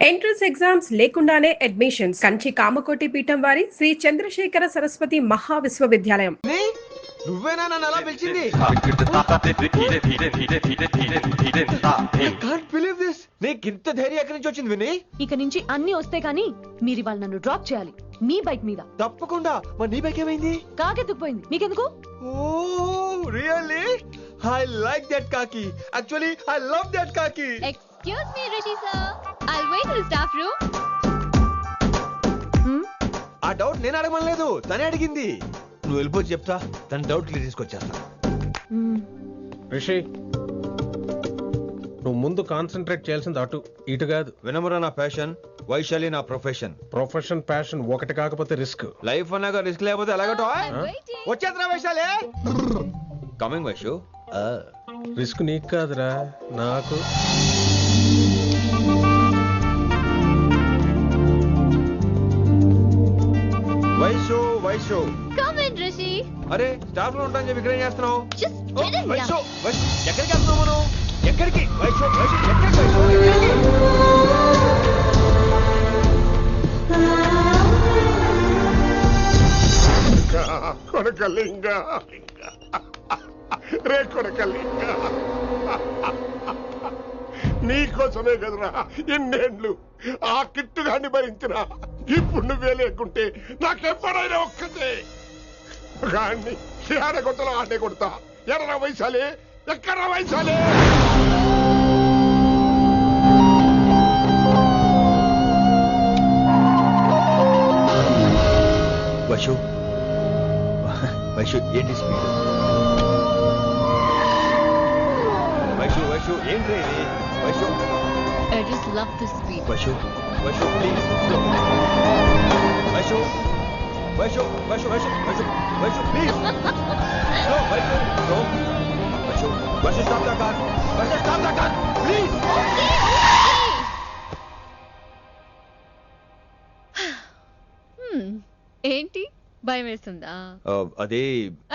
Entrance exams లేకుండానే admissions Kanchi Kamakoti పీఠం వారి శ్రీ చంద్రశేఖర సరస్వతి మహా విశ్వవిద్యాలయం. నువ్వేనా నన్ను అలా పిలిచింది? నీకింత ధైర్యం ఎక్కడి నుంచి వచ్చింది విని? ఇక నుంచి అన్ని వస్తే గానీ మీరు ఇవాళ నన్ను డ్రాప్ చేయాలి మీ బైక్ మీద. తప్పకుండా. మరి నీ బైక్ ఏమైంది? కాకెత్తుకుపోయింది. మీకెందుకు? ఓ రియల్లీ? ఐ లైక్ దట్ కాకి. యాక్చువల్లీ ఐ లవ్ దట్ కాకి. Excuse me, Rishi sir. I'll wait in the staff room. ఆ డౌట్ నేను అడగమనలేదు, తనే అడిగింది. నువ్వు వెళ్ళిపోయి చెప్తా, తన డౌట్ క్లియర్ తీసుకొచ్చేస్తా. రిషి, నువ్వు ముందు కాన్సన్ట్రేట్ చేయాల్సింది అటు ఇటు కాదు. వినమురా నా ప్యాషన్, వైశాలి నా ప్రొఫెషన్. ప్రొఫెషన్ ప్యాషన్ ఒకటి కాకపోతే రిస్క్. లైఫ్ అన్నాక రిస్క్ లేకపోతే ఎలాగటో? వచ్చేద్రా వైశాలి. కమింగ్ వైషు. రిస్క్ నీకు కాదురా, నాకు. Vaishu Vaishu. Come in, Rishi. అరే స్టాఫ్ లో ఉంటాను చెప్పి ఇక్కడ ఏం చేస్తున్నావు? Just get in Vaishu here. Vaishu ఎక్కడికి వెళ్తున్నావు మనం? ఎక్కడికి? వైషు వైషు ఎక్కడికి? వైషు కొడకలింగ రే కొడకలింగ, నీకోసమే కదరా ఇన్నేళ్ళు ఆ కిట్టుగాన్ని భరించిన. ఇప్పుడు నువ్వే లేకుంటే నాకెప్పుడైనా ఒక్కతే గాన్ని ఆడగొట్టలో ఆడే కొడతా. ఎర్ర వైశాలి, ఎక్కడ వైశాలి? వైషు వైషు ఏంటి స్పీడ్? వైషు వైషు ఏంటి ఇది? Vaishu I just love this speed. Vaishu Vaishu please slow. Vaishu Vaishu Vaishu Vaishu Vaishu Vaishu please slow. Vaishu slow. Vaishu Vaishu stop the car. Vaishu stop the car please. ఏంటి భయం వేస్తుందా? అదే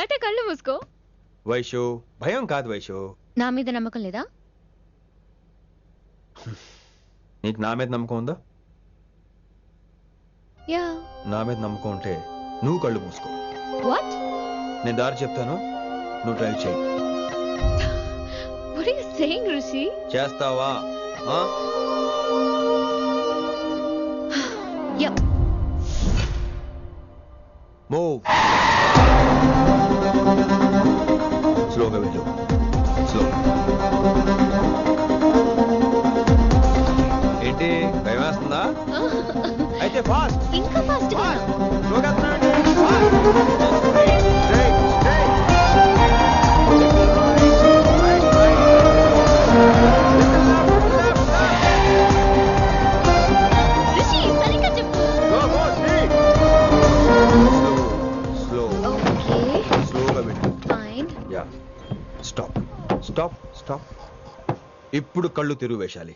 అంటే కళ్ళు మూసుకో. వైషు భయం కాదు వైషు. నా మీద నమ్మకం లేదా? నీకు నా మీద నమ్మకం ఉందా? యా. నా మీద నమ్మకం ఉంటే నువ్వు కళ్ళు మూసుకో. వాట్? నేను దారి చెప్తాను, నువ్వు డ్రైవ్ చేయి. What are you saying, Rishi? చేస్తావా? Yep. మూవ్. స్లోగా వెళ్ళు. స్లో. ఏంటి భయం వేస్తుందా? అయితే ఫాస్ట్. ఇంకా ఫాస్ట్ గా. స్లోగా వెళ్తున్నానండి. ఫాస్ట్. Straight straight. రిషి సరిగ్గా చెప్పు. స్లో. ఓకే. స్లోగా వెళ్ళు. Fine. Yeah. Stop stop stop. ఇప్పుడు కళ్ళు తెరువు Vaishali.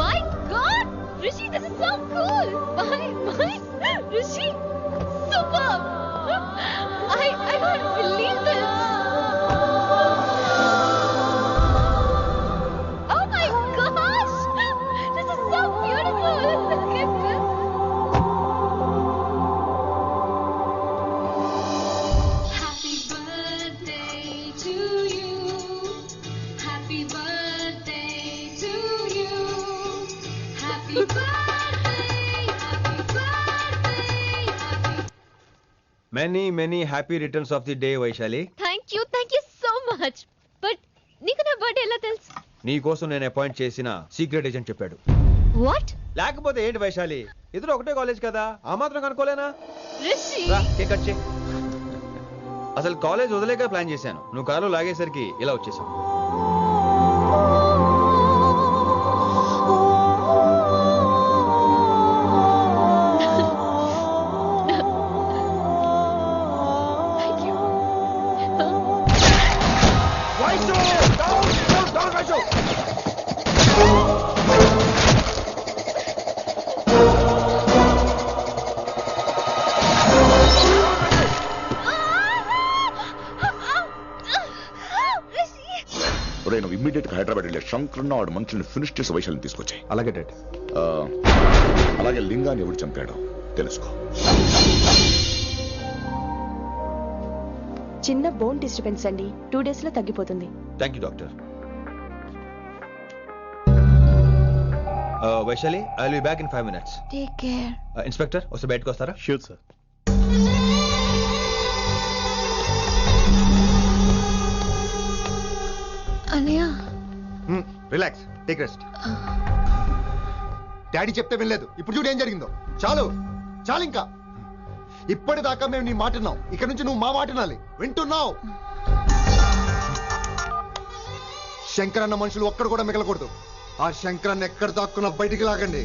My God, Rishi, this is so cool. My, Rishi, superb. I can't believe this. Oh my gosh, this is so beautiful. Look at this. Happy birthday to you. Happy birthday to you. Happy birthday, happy birthday, happy. Many happy returns of the day Vaishali. Thank you so much. But నీకు నా birthday ఎలా తెలుసు? నీ కోసం నేను appoint చేసిన secret agent చెప్పాడు. What? లేకపోతే ఏంటి వైశాలి, ఇద్దరు ఒకటే కాలేజ్ కదా, ఆ మాత్రం కనుకోలేనా? Rishi. రా కేక్ కట్ చేయి. అసలు కాలేజ్ వదిలేక ప్లాన్ చేశాను, నువ్వు కారు లాగేసరికి ఇలా వచ్చేసావు. Thank you. Vaishu down Vaishu. Immediate గా హైదరాబాద్ వెళ్ళే శంకరన్న వాడు మనుషుల్ని ఫినిష్ చేసి వైశాలిని తీసుకొచ్చాయి. అలాగే డాడ్. అలాగే లింగాన్ని ఎవడు చంపాడో తెలుసుకో. చిన్న బోన్ డిస్టర్బెన్స్ అండి, 2 days లో తగ్గిపోతుంది. Thank you doctor. Vaishali, I will be back in 5 minutes. Take care. Inspector ఒకసారి బయటకు వస్తారా? Sure sir. అన్నయ్య రిలాక్స్, టేక్ రెస్ట్. డాడీ చెప్తే వినలేదు, ఇప్పుడు చూడు ఏం జరిగిందో. చాలు చాలు, ఇంకా ఇప్పటిదాకా మేము నీ మాట విన్నాం, ఇక్కడ నుంచి నువ్వు మా మాట వినాలి. వింటున్నావు? శంకర్ అన్న మనుషులు ఒక్కడు కూడా మిగలకూడదు. ఆ శంకరాన్ని ఎక్కడ దాక్కున్నా బయటికి లాగండి,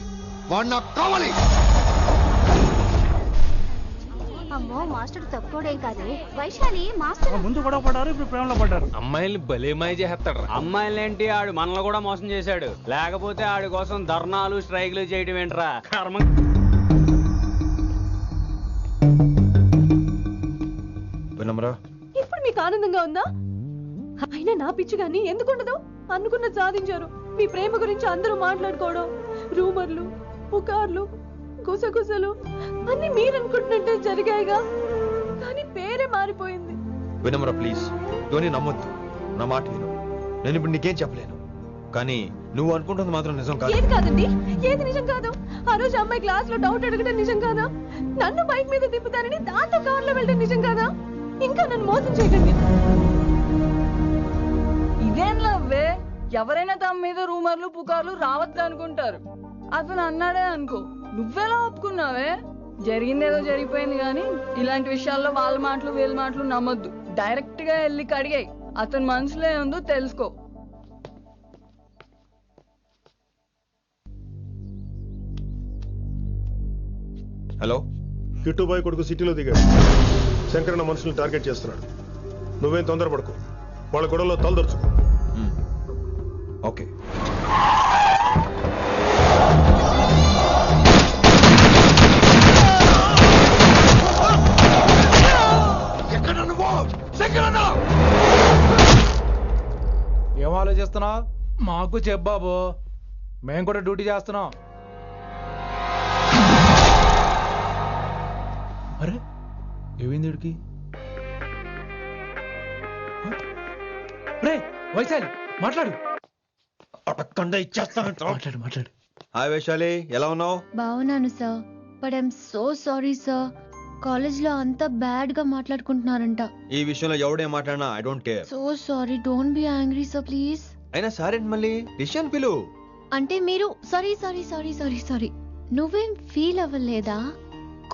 వాడు నాకు కావాలి. అమ్మో మాస్టర్ తక్కువడే కాదే. వైశాలి మాస్టర్ ముందు గొడవ పడ్డారు, ఇప్పుడు ప్రేమలో పడ్డారు. అమ్మాయిల్ని భలేమాయి చేస్తాడు. అమ్మాయిలేంటి, ఆడు మనల్ని కూడా మోసం చేశాడు. లేకపోతే ఆడి కోసం ధర్నాలు స్ట్రైక్లు చేయడం ఏంట్రా కర్మ. వినమ్రా, ఇప్పుడు మీకు ఆనందంగా ఉందా? అయినా నా పిచ్చి గాని ఎందుకుండదు? అనుకున్న సాధించారు. మీ ప్రేమ గురించి అందరూ మాట్లాడుకోవడం, రూమర్లు, పుకార్లు, గుసగుసలు అన్ని మీరు అనుకుంటున్నట్టే జరిగాయిగా. కానీ పేరే మారిపోయింది. వినమ్రా ప్లీజ్, ధోని నమ్మొద్దు, నా మాట విను. నేను ఇప్పుడు నీకేం చెప్పలేను, కానీ నువ్వు అనుకుంటుంది మాత్రం నిజం కాదు. ఏది కాదండి, ఏది నిజం కాదు? ఆ రోజు అమ్మాయి క్లాస్ లో డౌట్ అడగడం నిజం కాదా? నన్ను బైక్ మీద తిప్పుతానని దాంతో కార్లో వెళ్ళడం నిజం కాదా? ఇంకా నన్ను మోసం చేయకండి. ఇదేం లవ్వే, ఎవరైనా తమ మీద రూమర్లు పుకార్లు రావద్దు అనుకుంటారు. అతను అన్నాడే అనుకో, నువ్వెలా ఒప్పుకున్నావే? జరిగిందేదో జరిగిపోయింది, కానీ ఇలాంటి విషయాల్లో వాళ్ళ మాటలు వీళ్ళ మాటలు నమ్మొద్దు. డైరెక్ట్ గా వెళ్ళి కడిగాయి, అతని మనసులో ఏముందో తెలుసుకో. హలో, కిట్టుబాయ్ కొడుకు సిటీలో దిగాడు. శంకరన్న మనుషుల్ని టార్గెట్ చేస్తున్నాడు. నువ్వేం తొందరపడకు, వాళ్ళ గొడవలో తలదొరుచుకో. ఓకే. ఏం ఆలోచిస్తున్నావు? మాకు చెప్పాబు, మేము కూడా డ్యూటీ చేస్తున్నాం. అరే ఏమైంది వీడికి? రే వైశాలి, మాట్లాడు. అటక్కండా ఇచ్చేస్తాను. మాట్లాడు మాట్లాడు. హాయ్ వైశాలి, ఎలా ఉన్నావు? బాగున్నాను sir, but I'm so sorry sir. College లో అంతా బ్యాడ్ గా మాట్లాడుకుంటున్నారంట. ఈ విషయంలో ఎవడేం మాట్లాడినా I don't care. So sorry, don't be angry sir please. అయినా సరే మళ్ళీ డిసిషన్ పిలు. అంటే మీరు sorry sorry sorry sorry sorry నువ్వేం ఫీల్ అవ్వలేదా?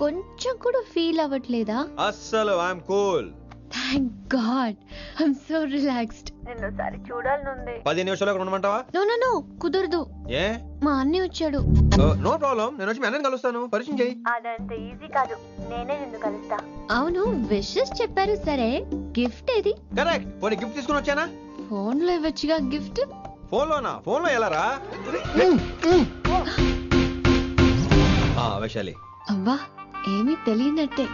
కొంచెం కూడా ఫీల్ అవ్వట్లేదా? అస్సలు I'm cool. Thank God, I'm so relaxed. నిన్నోసారి చూడాలనుంది. 10 నిమిషాలు అక్కడ ఉండమంటావా? నో నో నో, కుదరదు. ఏ? మా అన్నయ్య వచ్చాడు. నో ప్రాబ్లం, నేను వచ్చి మీ అన్నని కలుస్తాను. పరిచయం చేయి. అదంత ఈజీ కాదు, నేనే నిన్ను కలుస్తా. అవును, విషెస్ చెప్పారు సరే, గిఫ్ట్ ఏది? కరెక్ట్, పోనీ గిఫ్ట్ తీసుకుని వచ్చానా? ఫోన్ లో ఇవ్వచ్చుగా గిఫ్ట్. ఫోన్ లోనా? ఫోన్ లో ఎలా రా? వైశాలి, అబ్బా ఏమీ తెలియనట్టే.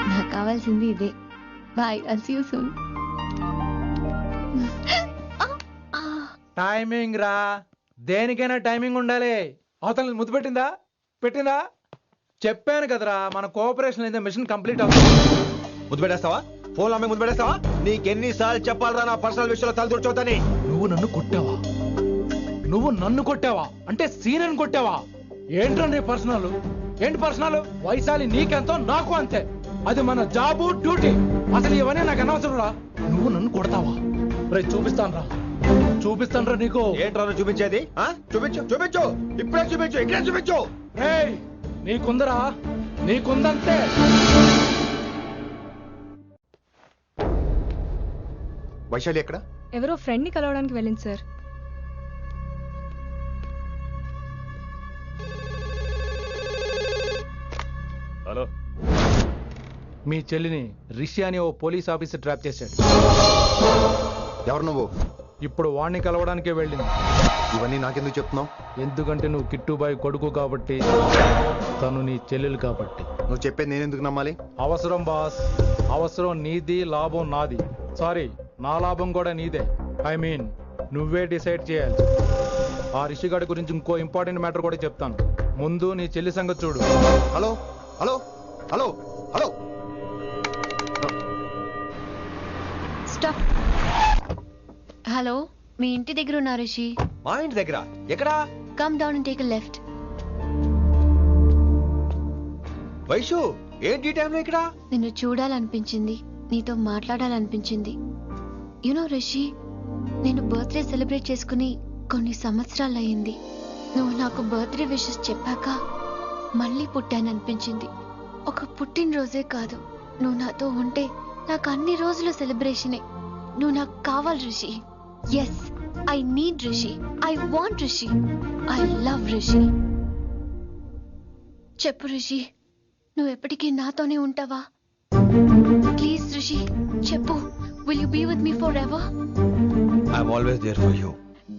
నాకు కావాల్సింది ఇదే. Bye, I'll see you soon. Timing రా, దేనికైనా టైమింగ్ ఉండాలి. అవతల ముద్దు పెట్టిందా? పెట్టిందా? చెప్పాను కదరా, మన కోఆపరేషన్ అయితే మిషన్ కంప్లీట్ అవుతుంది. ముద్దు పెట్టేస్తావా? ఫోన్ లో ముద్దు పెట్టేస్తావా? నీకెన్నిసార్లు చెప్పాలరా నా పర్సనల్ విషయంలో తల దూర్చోవద్దని? నువ్వు నన్ను కొట్టావా? నువ్వు నన్ను కొట్టావా? అంటే సీనియర్ కొట్టావా? ఏంట్రా నీ పర్సనల్? ఏంటి పర్సనల్? వైశాలి నీకెంతో నాకు అంతే. అది మన జాబు, డ్యూటీ. అసలు ఇవన్నీ నాకు అనవసరం రా. నువ్వు నన్ను కొడతావా? రే చూపిస్తాను రా నీకు. ఏంట్రా నువ్వు చూపించేది? చూపించు చూపించు, ఇప్పుడే చూపించు, ఇక్కడే చూపించు. రేయ్ నీకుందరా, నీకుందంతే. వైశాలి ఎక్కడ? ఎవరో ఫ్రెండ్ ని కలవడానికి వెళ్ళింది సార్. హలో, మీ చెల్లిని రిషి అని ఓ పోలీస్ ఆఫీసర్ ట్రాప్ చేశాడు. ఎవరు నువ్వు? ఇప్పుడు వాణ్ణి కలవడానికే వెళ్ళింది. ఇవన్నీ నాకెందుకు చెప్తున్నావు? ఎందుకంటే నువ్వు కిట్టుబాయ్ కొడుకు కాబట్టి, తను నీ చెల్లెలు కాబట్టి. నువ్వు చెప్పేది నేను ఎందుకు నమ్మాలి? అవసరం బాస్, అవసరం నీది, లాభం నాది. సారీ, నా లాభం కూడా నీదే. ఐ మీన్ నువ్వే డిసైడ్ చేయాలి. ఆ రిషిగాడి గురించి ఇంకో ఇంపార్టెంట్ మ్యాటర్ కూడా చెప్తాను. ముందు నీ చెల్లి సంగతి చూడు. Hello hello hello hello stop. Hello, మీ ఇంటి దగ్గర ఉన్నా రిషి. మా ఇంటి దగ్గర ఎక్కడా? Come down and take a left. Vaishu ఏంటి టైంలో ఇక్కడ? నిన్ను చూడాలనిపించింది, నీతో మాట్లాడాలనిపించింది. యునో రిషి, నేను బర్త్డే సెలబ్రేట్ చేసుకుని కొన్ని సంవత్సరాలు అయింది. నువ్వు నాకు బర్త్డే విషెస్ చెప్పాక మళ్ళీ పుట్టాననిపించింది. ఒక పుట్టినరోజే కాదు, నువ్వు నాతో ఉంటే నాకు అన్ని రోజుల సెలబ్రేషనే. నువ్వు నాకు కావాలి Rishi. Yes, I need Rishi. I want Rishi. I love Rishi. చెప్పు రిషి, నువ్వు ఎప్పటికీ నాతోనే ఉంటావా? ప్లీజ్ రిషి చెప్పు. Will you be with me forever? I'm always there for you.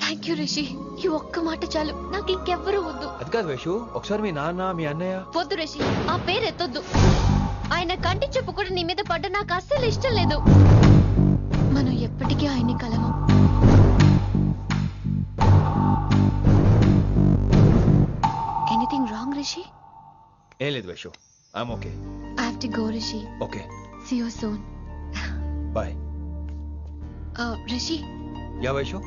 Thank you Rishi. ఈ ఒక్క మాట చాలు, నాకు ఇంకెవ్వరూ వద్దు. అది కాదు వైషు, ఒకసారి మీ నాన్న మీ అన్నయ్య. వద్దు రిషి, ఆ పేరు ఎత్తొద్దు. ఆయన కంటి చెప్పు కూడా నీ మీద పడ్డ నాకు అస్సలు ఇష్టం లేదు. మనం ఎప్పటికీ ఆయన్ని కలవం. Anything wrong Rishi? ఏం లేదు Vaishu, I'm okay. I have to go Rishi. Okay, see you soon. Bye. Rishi. Yeah Vaishu.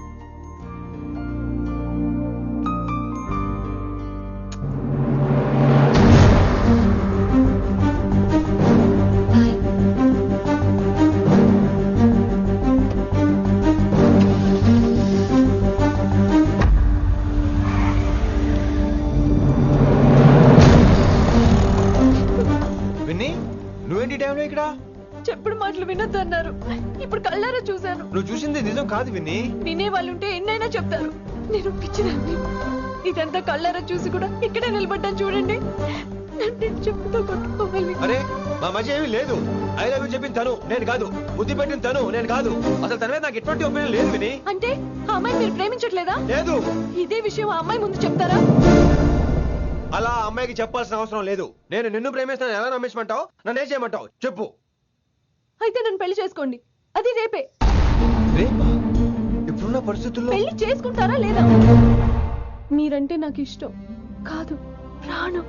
నువ్వేంటి టైంలో ఇక్కడ? చెప్పుడు మాటలు వినొద్దన్నారు, ఇప్పుడు కళ్ళారా చూశాను. నువ్వు చూసింది నిజం కాదు విన్ని. వినే వాళ్ళుంటే ఎన్నైనా చెప్తారు. నేను పిచ్చిదాన్ని. ఇదంతా కళ్ళారా చూసి కూడా ఇక్కడే నిలబడ్డాను చూడండి. నన్ను చెప్పుతో కొట్టుకోవాలి. అరే మా మధ్య ఏమీ లేదు. ఐ లవ్ యూ చెప్పింది తను, నేను కాదు. బుద్ధి పెట్టింది తను, నేను కాదు. అసలు తన మీద నాకు ఎటువంటి ఒపీనియన్ లేదు విని. అంటే ఆ అమ్మాయిని మీరు ప్రేమించట్లేదా? లేదు. ఇదే విషయం ఆ అమ్మాయి ముందు చెప్తారా? అలా అమ్మాయికి చెప్పాల్సిన అవసరం లేదు. నేను నిన్ను ప్రేమిస్తాను ఎలా నమ్మించమంటావు? నన్ను ఏం చేయమంటావు చెప్పు. అయితే నన్ను పెళ్లి చేసుకోండి, అది రేపే. రేపా? ఇప్పుడున్న పరిస్థితుల్లో పెళ్లి చేసుకుంటారా లేదా? మీరంటే నాకు ఇష్టం కాదు, ప్రాణం.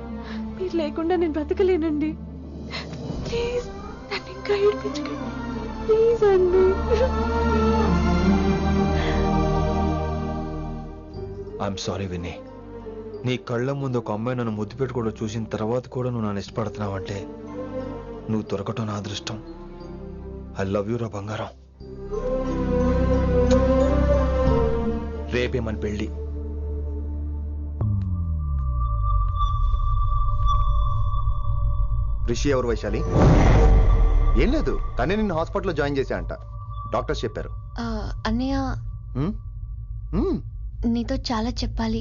మీరు లేకుండా నేను బ్రతకలేనండి. ప్లీజ్ నన్ను ఇంకా ఏడిపించకండి. ప్లీజ్ అండి. I'm sorry Winnie. నీ కళ్ళ ముందు ఒక అమ్మాయి నన్ను ముద్దు పెట్టుకోవడం చూసిన తర్వాత కూడా నువ్వు నన్ను ఇష్టపడుతున్నావంటే నువ్వు దొరకటం నా అదృష్టం. ఐ లవ్ యూ రా బంగారం. రేపే మన పెళ్ళి. రిషి ఎవరు వైశాలి? ఏం లేదు, తనే నిన్ను హాస్పిటల్లో జాయిన్ చేశా అంట, డాక్టర్స్ చెప్పారు. అన్నయ్య, నీతో చాలా చెప్పాలి.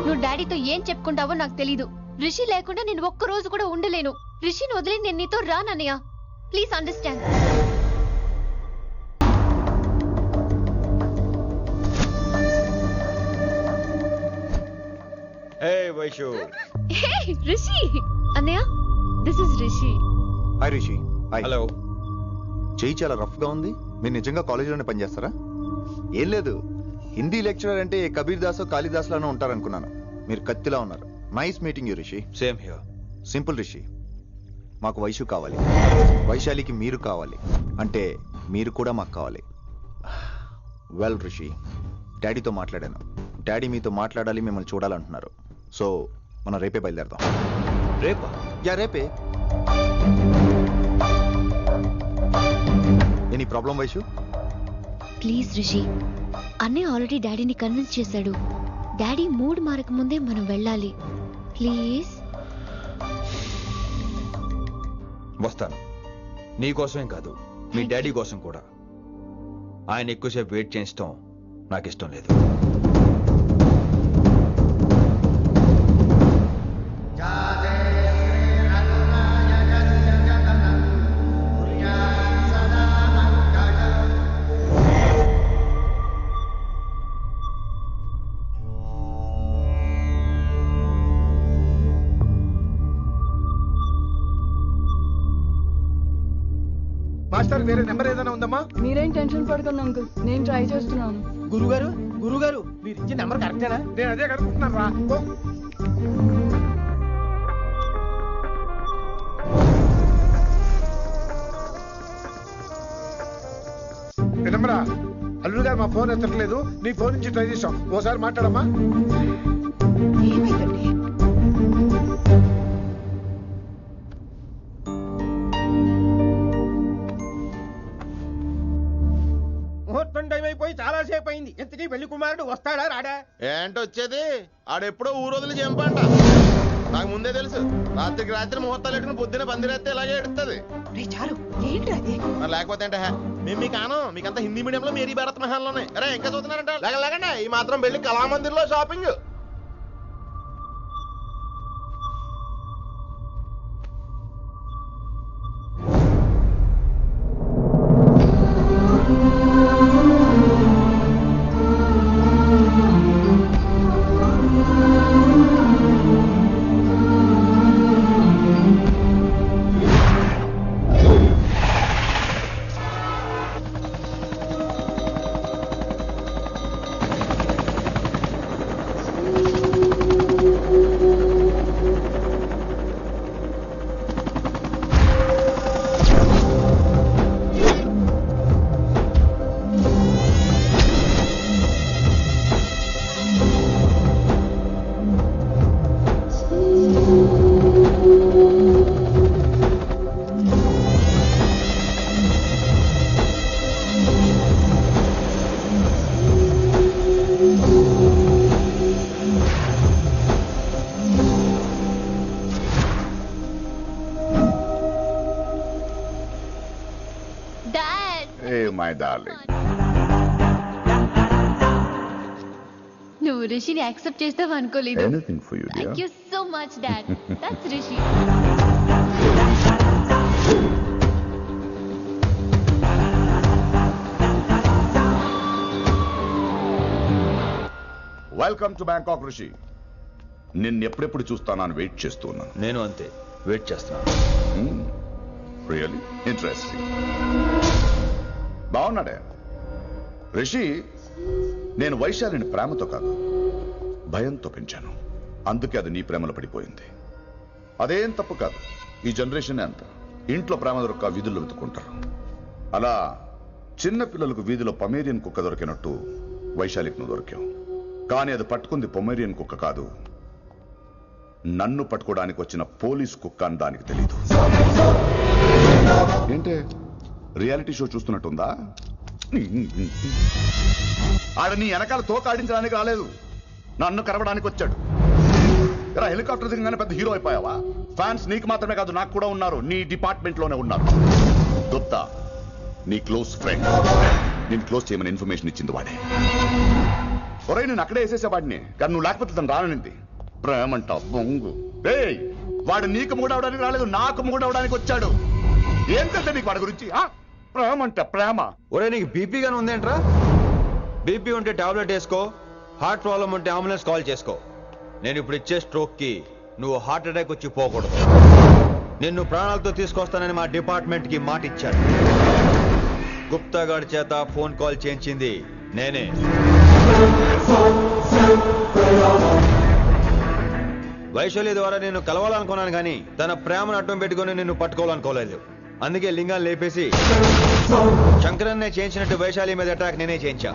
నువ్వు డాడీతో ఏం చెప్పుకుంటావో నాకు తెలీదు. రిషి లేకుండా నేను ఒక్క రోజు కూడా ఉండలేను. రిషిని వదిలి నేను నీతో రానన్నయ్య. Please understand. Hey Vaishu. Hey Rishi. అన్నయ్య, this is Rishi. Hi Rishi. Hi. Hello. చెయ్యి చాలా రఫ్ గా ఉంది. మీరు నిజంగా కాలేజీలోనే పనిచేస్తారా? ఏం లేదు, హిందీ లెక్చరర్ అంటే కబీర్ దాసో కాళిదాస్ లానో ఉంటారనుకున్నాను. మీరు కత్తిలా ఉన్నారు. Nice meeting you Rishi. Same here. Simple Rishi, మాకు వైషు కావాలి, వైశాలికి మీరు కావాలి, అంటే మీరు కూడా మాకు కావాలి. వెల్ రిషి, డాడీతో మాట్లాడాను. డాడీ మీతో మాట్లాడాలి, మిమ్మల్ని చూడాలంటున్నారు. సో మనం రేపే బయలుదేరదాం. రేపా? యా రేపే. Any problem Vaishu? Please Rishi, అన్నయ్య ఆల్రెడీ డాడీని కన్విన్స్ చేశాడు. డాడీ మూడ్ మారక ముందే మనం వెళ్ళాలి. ప్లీజ్. వస్తాను. నీ కోసమేం కాదు, మీ డాడీ కోసం కూడా. ఆయన ఎక్కువసేపు వెయిట్ చేయించడం నాకు ఇష్టం లేదు. చేస్తారు? వేరే నెంబర్ ఏదైనా ఉందమ్మా? మీరేం టెన్షన్ పడకండి అంకుల్, నేను ట్రై చేస్తున్నాను. గురుగారు మీరు ఇచ్చిన నెంబర్ కరెక్టేనా? నేను అదే కనుక్కుంటున్నాను రా. నెంబరా? అల్లుడు గారు మా ఫోన్ ఎత్తట్లేదు, నీ ఫోన్ నుంచి ట్రై చేసాం, ఓసారి మాట్లాడమ్మా. ఏమైందండి? ముహూర్తం టైం అయిపోయి చాలా సేపు అయింది. ఇంతకీ పెళ్లి కుమారుడు వస్తాడా రాడా? ఏంటి వచ్చేది? ఆడెప్పుడో ఊరోజులు చెంపంట. నాకు ముందే తెలుసు. రాత్రికి రాత్రి ముహూర్తాలు ఎట్టుకుని పొద్దున పందిరేస్తే ఇలాగే ఎడుతుంది. చాలు, ఏంటి అది? మరి లేకపోతే అంటే మేము మీకు కాను, మీకంతా హిందీ మీడియంలో మేరీ భారత్ మహల్లోనే. అరే ఇంకా చూస్తున్నారంట? లేకండి ఈ మాత్రం పెళ్లి కళామందిర్లో షాపింగ్. My darling. నువ్వు రిషిని యాక్సెప్ట్ చేస్తావు అనుకోలేదు. Anything for you, dear. Thank you so much, Dad. That's Rishi. Welcome to Bangkok Rishi. నిన్ను ఎప్పుడెప్పుడు చూస్తానని వెయిట్ చేస్తూ ఉన్నాను. నేను అంతే వెయిట్ చేస్తున్నాను. Really interesting. బాగున్నాడే రిషి. నేను వైశాలిని ప్రేమతో కాదు భయంతో పెంచాను. అందుకే అది నీ ప్రేమలో పడిపోయింది. అదేం తప్పు కాదు. ఈ జనరేషన్ అంత ఇంట్లో ప్రేమ దొరక్క వీధుల్లో వెతుకుంటారు. అలా చిన్న పిల్లలకు వీధిలో పొమేరియన్ కుక్క దొరికినట్టు వైశాలికి నువ్వు దొరికావు. కానీ అది పట్టుకుంది పొమేరియన్ కుక్క కాదు, నన్ను పట్టుకోవడానికి వచ్చిన పోలీస్ కుక్క అని దానికి తెలీదు. ఏంటే రియాలిటీ షో చూస్తున్నట్టుందా? ఆడ నీ వెనకాల తోక ఆడించడానికి రాలేదు, నన్ను కరవడానికి వచ్చాడు. ఇలా హెలికాప్టర్ దిగగానే పెద్ద హీరో అయిపోయావా? ఫ్యాన్స్ నీకు మాత్రమే కాదు నాకు కూడా ఉన్నారు, నీ డిపార్ట్మెంట్ లోనే ఉన్నారు. గుప్తా నీ క్లోజ్ ఫ్రెండ్, నేను క్లోజ్ చేయమని ఇన్ఫర్మేషన్ ఇచ్చింది వాడే. ఒరే నేను అక్కడే వేసేసేవాడిని, కానీ నువ్వు లేకపోతే తను రానుంది. ప్రేమంట బొంగు. వాడు నీకు మూడవడానికి రాలేదు, నాకు మూడవడానికి వచ్చాడు. ఏం తెలుసా నీకు వాడి గురించి? ప్రేమంట ప్రేమ. ఒరే నీకు బీపీ గానీ ఉందేంట్రా? బీపీ ఉంటే టాబ్లెట్ వేసుకో, హార్ట్ ప్రాబ్లం ఉంటే అంబులెన్స్ కాల్ చేసుకో. నేను ఇప్పుడు ఇచ్చే స్ట్రోక్ కి నువ్వు హార్ట్ అటాక్ వచ్చి పోకూడదు. నిన్ను ప్రాణాలతో తీసుకొస్తానని మా డిపార్ట్మెంట్ కి మాట ఇచ్చాడు. గుప్తా గారి చేత ఫోన్ కాల్ చేయించింది నేనే. వైశాలి ద్వారా నేను కలవాలనుకున్నాను కానీ తన ప్రేమను అడ్డం పెట్టుకుని నిన్ను పట్టుకోవాలనుకోలేదు. అందుకే లింగాన్ని లేపేసి శంకరన్నే చేయించినట్టు వైశాలి మీద అటాక్ నేనే చేయించా.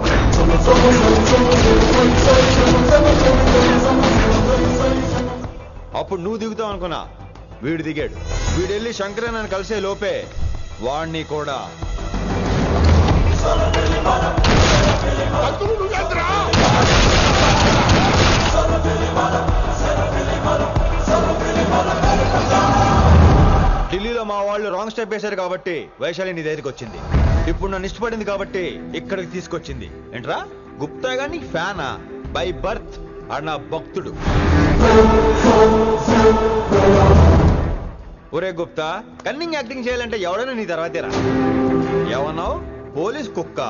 అప్పుడు నువ్వు దిగుతావు అనుకున్నా, వీడు దిగాడు. వీడు వెళ్ళి శంకరన్నని కలిసే లోపే వాణ్ణి కూడా ఢిల్లీలో మా వాళ్ళు రాంగ్ స్టెప్ వేశారు కాబట్టి వైశాలి నీ దగ్గరికి వచ్చింది. ఇప్పుడు నన్ను ఇష్టపడింది కాబట్టి ఇక్కడికి తీసుకొచ్చింది. ఏంట్రా గుప్తా గాని ఫ్యానా? బై బర్త్ ఆడు నా భక్తుడు. ఒరే గుప్తా, కన్నింగ్ యాక్టింగ్ చేయాలంటే ఎవరైనా నీ తర్వాతేరా. ఏమన్నావు? పోలీస్ కుక్క.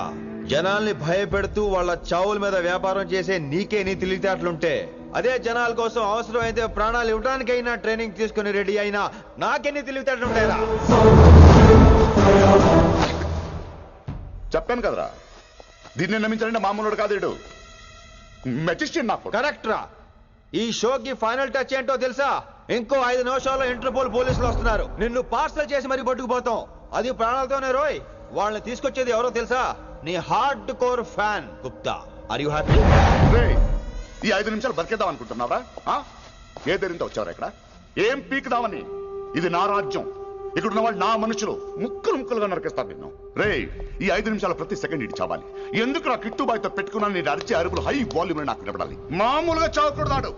జనాల్ని భయపెడుతూ వాళ్ళ చావుల మీద వ్యాపారం చేసే నీకే నీ తెలివితేటలుంటే, అదే జనాల కోసం అవసరమైతే ప్రాణాలు ఇవ్వడానికైనా ట్రైనింగ్ తీసుకుని రెడీ అయినా నాకెన్ని తెలివితేటలుంటాయిరా? చెప్పాను కదరా, దీన్ని నమ్మించాలంటే మామూలుడు కాదు వీడు. మెజిస్ట్రియన్ నాకు. కరెక్ట్ రా. ఈ షోకి ఫైనల్ టచ్ ఏంటో తెలుసా? ఇంకో 5 నిమిషాల్లో ఇంటర్పోల్ పోలీసులు వస్తున్నారు. నిన్ను పార్సల్ చేసి మరి పట్టుకుపోతాం. అది ప్రాణాలతోనే రోయ్. వాళ్ళని తీసుకొచ్చేది ఎవరో తెలుసా? నీ hardcore fan Gupta. Are you happy? ఈ 5 నిమిషాలు బతికేద్దాం అనుకుంటున్నావరా? ఏ ధైర్యంతో వచ్చారా ఇక్కడ? ఏం పీకుదామని? ఇది నా రాజ్యం. ఇక్కడున్న వాళ్ళు నా మనుషులు. ముక్కలు ముక్కలుగా నరికేస్తారు నిన్ను. ఈ 5 నిమిషాల ప్రతి సెకండ్ ఇటు చావాలి. ఎందుకు నా కిట్టుబాయితో పెట్టుకున్నా నేను అరిచే అరుపులు హై వాల్యూమ్ నాకు వినపడాలి. మామూలుగా చావకూడదాడు.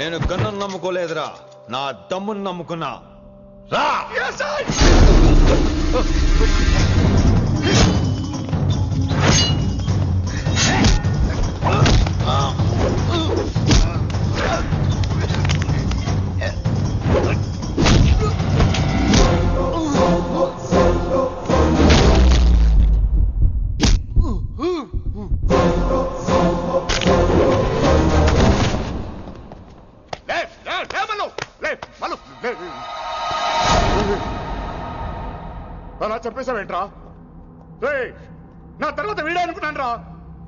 నేను గన్నును నమ్ముకోలేదురా, నా దమ్మును నమ్ముకున్నా. రా. అలా చెప్పేశావేంట్రా? నా తర్వాత వీడే అనుకున్నాను రా.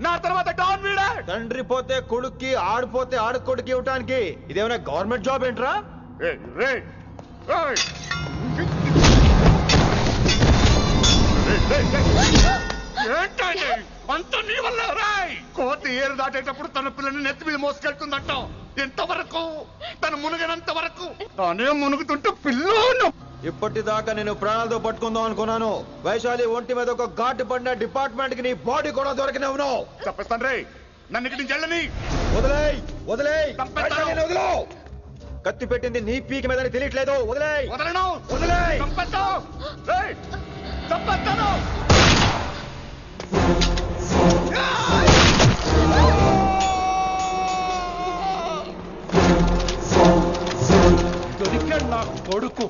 నా తర్వాత డాన్ వీడే. తండ్రి పోతే కొడుక్కి, ఆడిపోతే ఆడుకొడుకి ఇవ్వటానికి ఇదేమైనా గవర్నమెంట్ జాబ్ ఏంట్రా? అంత నీ వల్ల రాయ్. కోతి ఏరు దాటేటప్పుడు తన పిల్లని నెత్తి మీద మోసుకెళ్తుందట. ఎంతవరకు? తను మునిగినంత వరకు. తానే మునుగుతుంటే పిల్లను. ఇప్పటిదాకా నేను ప్రాణాలతో పట్టుకుందాం అనుకున్నాను. వైశాలి ఒంటి మీద ఒక ఘాటు పడిన డిపార్ట్మెంట్ కి నీ బాడీ కూడా దొరికినవును. చెప్పేస్తాను రే. నన్ను ఇక్కడి నుంచి వెళ్ళని. వదిలేయ్, వదిలేయ్, వదిలో. కత్తి పెట్టింది నీ పీకి మీద తెలియట్లేదు. వదిలేయ్. వదలను. వదిలేయ్. చంపేస్తాను. చంపేస్తాను. దొరికాడు నా కొడుకు.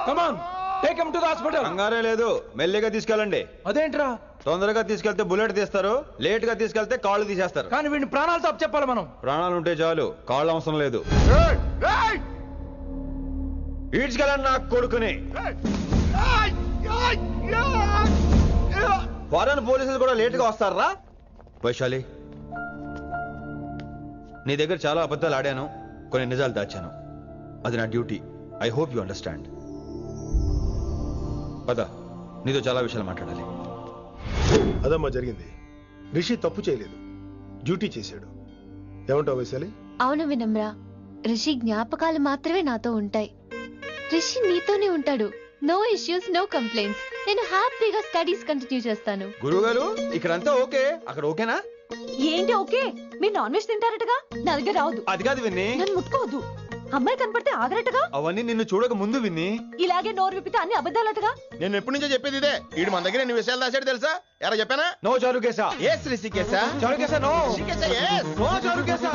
Come on, take him to the hospital. కంగారే లేదు, మెల్లిగా తీసుకెళ్ళండి. అదేంట్రా? తొందరగా తీసుకెళ్తే బుల్లెట్ తీస్తారు, లేట్ గా తీసుకెళ్తే కాళ్ళు తీసేస్తారు. కానీ వీడిని ప్రాణాలతో చెప్పాలి మనం. ప్రాణాలు ఉంటే చాలు, కాళ్ళు అవసరం లేదు. ఈడ్చుకెళ్ళండి నా కొడుకుని. ఫారెన్ పోలీసులు కూడా లేట్ గా వస్తారా? వైశాలి, నీ దగ్గర చాలా అబద్ధాలు ఆడాను, కొన్ని నిజాలు దాచాను. అది నా duty. I hope you understand. పద, నీతో చాలా విషయాలు మాట్లాడాలి. అదమ్మా జరిగింది. రిషి తప్పు చేయలేదు, డ్యూటీ చేశాడు. ఏమంటావు వైశాలి? అవును వినమ్ర, రిషి జ్ఞాపకాలు మాత్రమే నాతో ఉంటాయి. రిషి నీతోనే ఉంటాడు. No issues, no complaints. నేను హ్యాపీగా స్టడీస్ కంటిన్యూ చేస్తాను. గురువు గారు, ఇక్కడంతా ఓకే, అక్కడ ఓకేనా? ఏంటి ఓకే? మీరు నాన్ వెజ్ తింటారటగా? నా దగ్గర రావద్దు. అది కాదు విన్ని. నన్ను ముట్టుకోవద్దు. అమ్మాయి కనపడితే ఆగరటగా? అవన్నీ నిన్ను చూడక ముందు విన్ని. ఇలాగే నోరు విప్పితే అన్ని అబద్ధాలటగా? నేను ఎప్పటి నుంచో చెప్పేది ఇదే. వీడు మన దగ్గర ఎన్ని విషయాలు దాచాడు తెలుసా? ఎలా చెప్పానా? నో చారు కేసా. ఎస్ రిషికేశా. చారు కేసా. నో రిషికేశా. ఎస్. నో చారు కేసా.